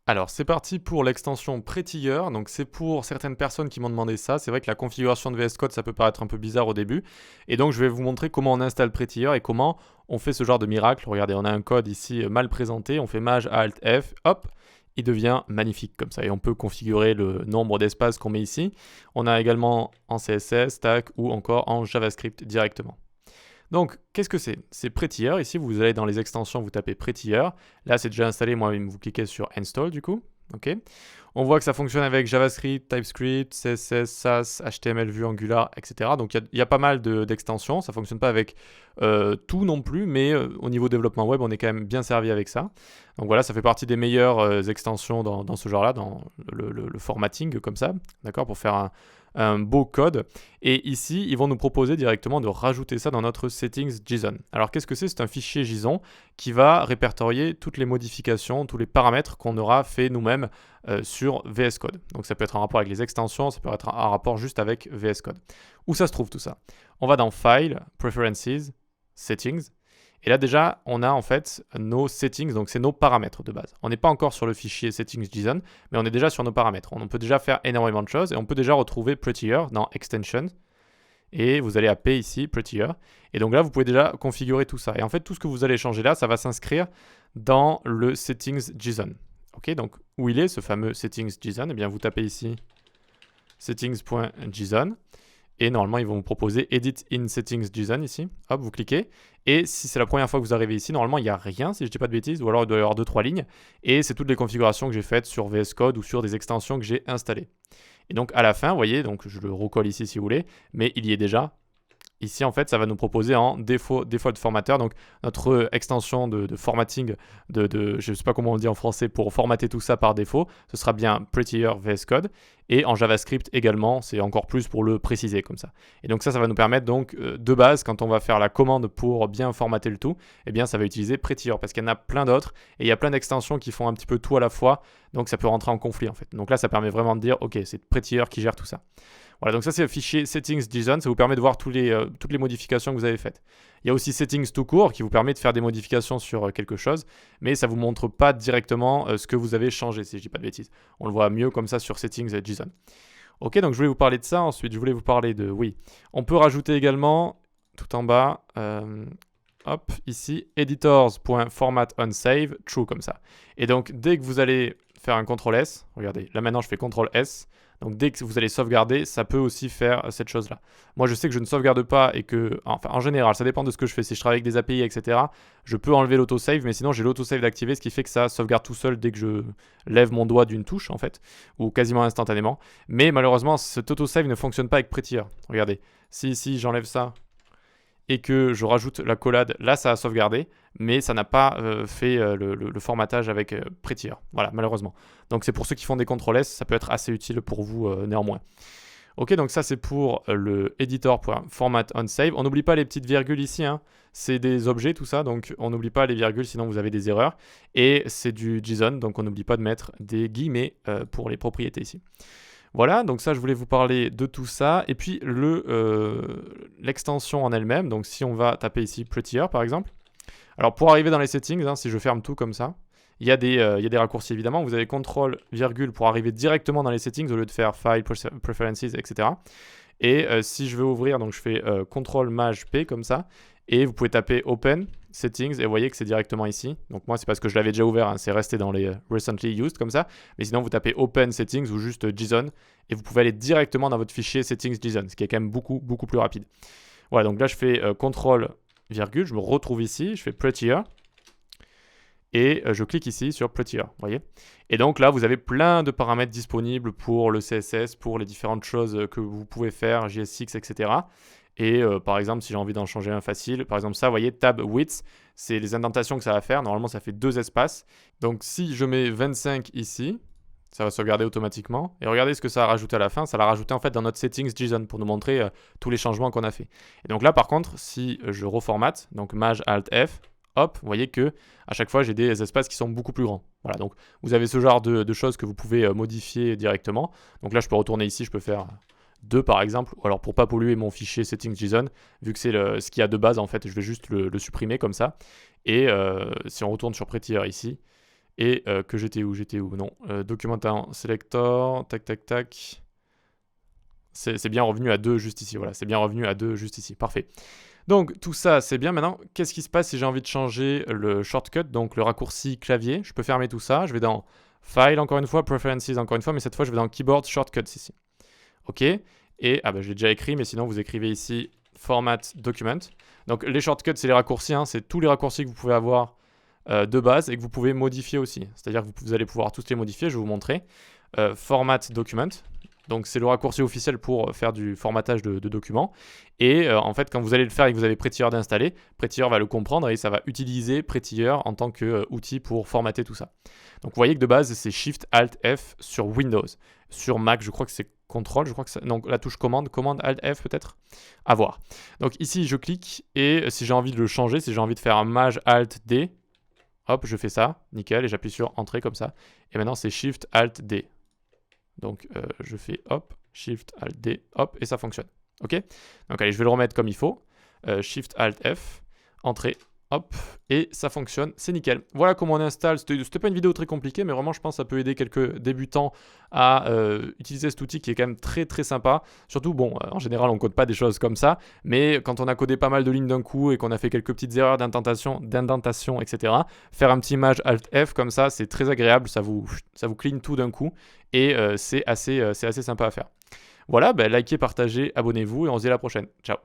Alors, c'est parti pour l'extension Prettier. Donc, c'est pour certaines personnes qui m'ont demandé ça. C'est vrai que la configuration de VS Code, ça peut paraître un peu bizarre au début. Et donc, je vais vous montrer comment on installe Prettier et comment on fait ce genre de miracle. Regardez, on a un code ici mal présenté. On fait Maj Alt F, hop, il devient magnifique comme ça. Et on peut configurer le nombre d'espaces qu'on met ici. On a également en CSS, Stack ou encore en JavaScript directement. Donc, qu'est-ce que c'est? C'est Prettier. Ici, vous allez dans les extensions, vous tapez Prettier. Là, c'est déjà installé. Moi, vous cliquez sur Install du coup. Ok. On voit que ça fonctionne avec JavaScript, TypeScript, CSS, Sass, HTML, Vue, Angular, etc. Donc, il y a pas mal d'extensions. Ça ne fonctionne pas avec tout non plus, mais au niveau développement web, on est quand même bien servi avec ça. Donc voilà, ça fait partie des meilleures extensions dans ce genre-là, dans le formatting comme ça, d'accord, pour faire un beau code. Et ici, ils vont nous proposer directement de rajouter ça dans notre settings JSON. Alors qu'est-ce que c'est? C'est un fichier JSON qui va répertorier toutes les modifications, tous les paramètres qu'on aura fait nous-mêmes sur VS Code. Donc ça peut être en rapport avec les extensions, ça peut être un rapport juste avec VS Code. Où ça se trouve tout ça? On va dans File, Preferences, Settings. Et là déjà, on a en fait nos settings, donc c'est nos paramètres de base. On n'est pas encore sur le fichier settings.json, mais on est déjà sur nos paramètres. On peut déjà faire énormément de choses et on peut déjà retrouver Prettier dans Extension. Et vous allez à P ici, Prettier. Et donc là, vous pouvez déjà configurer tout ça. Et en fait, tout ce que vous allez changer là, ça va s'inscrire dans le settings.json. Ok, donc où il est ce fameux settings.json? Eh bien, vous tapez ici settings.json. Et normalement, ils vont vous proposer Edit in Settings JSON ici. Hop, vous cliquez. Et si c'est la première fois que vous arrivez ici, normalement, il n'y a rien, si je ne dis pas de bêtises, ou alors il doit y avoir 2-3 lignes. Et c'est toutes les configurations que j'ai faites sur VS Code ou sur des extensions que j'ai installées. Et donc, à la fin, vous voyez, donc je le recolle ici si vous voulez, mais il y est déjà. Ici, en fait, ça va nous proposer en default formateur, donc notre extension de formatting, je ne sais pas comment on le dit en français, pour formater tout ça par défaut, ce sera bien Prettier VS Code. Et en JavaScript également, c'est encore plus pour le préciser comme ça. Et donc ça va nous permettre donc de base, quand on va faire la commande pour bien formater le tout, eh bien ça va utiliser Prettier, parce qu'il y en a plein d'autres, et il y a plein d'extensions qui font un petit peu tout à la fois, donc ça peut rentrer en conflit en fait. Donc là, ça permet vraiment de dire, ok, c'est Prettier qui gère tout ça. Voilà, donc ça c'est le fichier settings.json, ça vous permet de voir toutes les modifications que vous avez faites. Il y a aussi settings tout court qui vous permet de faire des modifications sur quelque chose, mais ça ne vous montre pas directement ce que vous avez changé, si je ne dis pas de bêtises. On le voit mieux comme ça sur settings.json. Ok, donc je voulais vous parler de ça, ensuite je voulais vous parler de, oui, on peut rajouter également, tout en bas, hop, ici, editors.formatOnSave, true comme ça. Et donc dès que vous allez faire un CTRL S, regardez, là maintenant je fais CTRL S, donc dès que vous allez sauvegarder, ça peut aussi faire cette chose-là. Moi je sais que je ne sauvegarde pas et que, enfin en général, ça dépend de ce que je fais. Si je travaille avec des API, etc., je peux enlever l'autosave, mais sinon j'ai l'autosave d'activer, ce qui fait que ça sauvegarde tout seul dès que je lève mon doigt d'une touche en fait, ou quasiment instantanément. Mais malheureusement, cet autosave ne fonctionne pas avec Prettier. Regardez, si j'enlève ça et que je rajoute la collade, là ça a sauvegardé, mais ça n'a pas fait le formatage avec Prettier. Voilà, malheureusement. Donc c'est pour ceux qui font des CTRL S, ça peut être assez utile pour vous néanmoins. Ok, donc ça c'est pour le editor.formatOnSave. On n'oublie pas les petites virgules ici, hein. C'est des objets tout ça, donc on n'oublie pas les virgules sinon vous avez des erreurs. Et c'est du JSON, donc on n'oublie pas de mettre des guillemets pour les propriétés ici. Voilà, donc ça je voulais vous parler de tout ça. Et puis l'extension en elle-même, donc si on va taper ici Prettier par exemple. Alors pour arriver dans les settings, hein, si je ferme tout comme ça, il y a des raccourcis évidemment. Vous avez CTRL, virgule pour arriver directement dans les settings au lieu de faire File, Preferences, etc. Et si je veux ouvrir, donc je fais CTRL Maj P comme ça. Et vous pouvez taper Open Settings et vous voyez que c'est directement ici. Donc moi c'est parce que je l'avais déjà ouvert, hein, c'est resté dans les Recently Used comme ça. Mais sinon vous tapez Open Settings ou juste JSON et vous pouvez aller directement dans votre fichier Settings.json, ce qui est quand même beaucoup plus rapide. Voilà, donc là je fais CTRL virgule, je me retrouve ici, je fais Prettier et je clique ici sur Prettier, vous voyez. Et donc là vous avez plein de paramètres disponibles pour le CSS, pour les différentes choses que vous pouvez faire, JSX, etc. Et par exemple, si j'ai envie d'en changer un facile, par exemple ça, vous voyez, tab width, c'est les indentations que ça va faire. Normalement, ça fait 2 espaces. Donc si je mets 25 ici, ça va sauvegarder automatiquement. Et regardez ce que ça a rajouté à la fin. Ça l'a rajouté en fait dans notre settings JSON pour nous montrer tous les changements qu'on a fait. Et donc là, par contre, si je reformate, donc Maj Alt F, hop, vous voyez que à chaque fois, j'ai des espaces qui sont beaucoup plus grands. Voilà, donc vous avez ce genre de choses que vous pouvez modifier directement. Donc là, je peux retourner ici, je peux faire 2 par exemple, ou alors pour pas polluer mon fichier settings.json, vu que c'est ce qu'il y a de base en fait, je vais juste le supprimer comme ça. Et si on retourne sur Prettier ici, et que j'étais où, non, document selector, tac, tac, tac. C'est bien revenu à 2 juste ici, voilà, c'est bien revenu à 2 juste ici, parfait. Donc tout ça c'est bien. Maintenant qu'est-ce qui se passe si j'ai envie de changer le shortcut, donc le raccourci clavier? Je peux fermer tout ça, je vais dans File encore une fois, Preferences encore une fois, mais cette fois je vais dans Keyboard Shortcuts ici. Ok, et je l'ai déjà écrit, mais sinon vous écrivez ici Format Document. Donc les shortcuts c'est les raccourcis, hein, c'est tous les raccourcis que vous pouvez avoir de base et que vous pouvez modifier aussi. C'est-à-dire que vous allez pouvoir tous les modifier, je vais vous montrer. Format Document. Donc c'est le raccourci officiel pour faire du formatage de documents. Et en fait, quand vous allez le faire et que vous avez Prettier d'installer, Prettier va le comprendre et ça va utiliser Prettier en tant qu'outil pour formater tout ça. Donc vous voyez que de base, c'est Shift Alt F sur Windows. Sur Mac, je crois que c'est Control, je crois que c'est... Donc la touche commande Alt F peut-être. À voir. Donc ici, je clique et si j'ai envie de le changer, si j'ai envie de faire un Maj Alt D, hop, je fais ça, nickel, et j'appuie sur Entrée comme ça. Et maintenant, c'est Shift Alt D. Donc je fais hop, Shift Alt D, hop, et ça fonctionne. Ok? Donc allez, je vais le remettre comme il faut. Shift Alt F, entrée, hop, et ça fonctionne, c'est nickel. Voilà comment on installe. C'était pas une vidéo très compliquée, mais vraiment je pense que ça peut aider quelques débutants à utiliser cet outil qui est quand même très très sympa. Surtout, bon, en général on code pas des choses comme ça, mais quand on a codé pas mal de lignes d'un coup et qu'on a fait quelques petites erreurs d'indentation, etc., faire un petit Maj Alt F comme ça, c'est très agréable, ça vous clean tout d'un coup, et c'est assez sympa à faire. Voilà, likez, partagez, abonnez-vous, et on se dit à la prochaine. Ciao.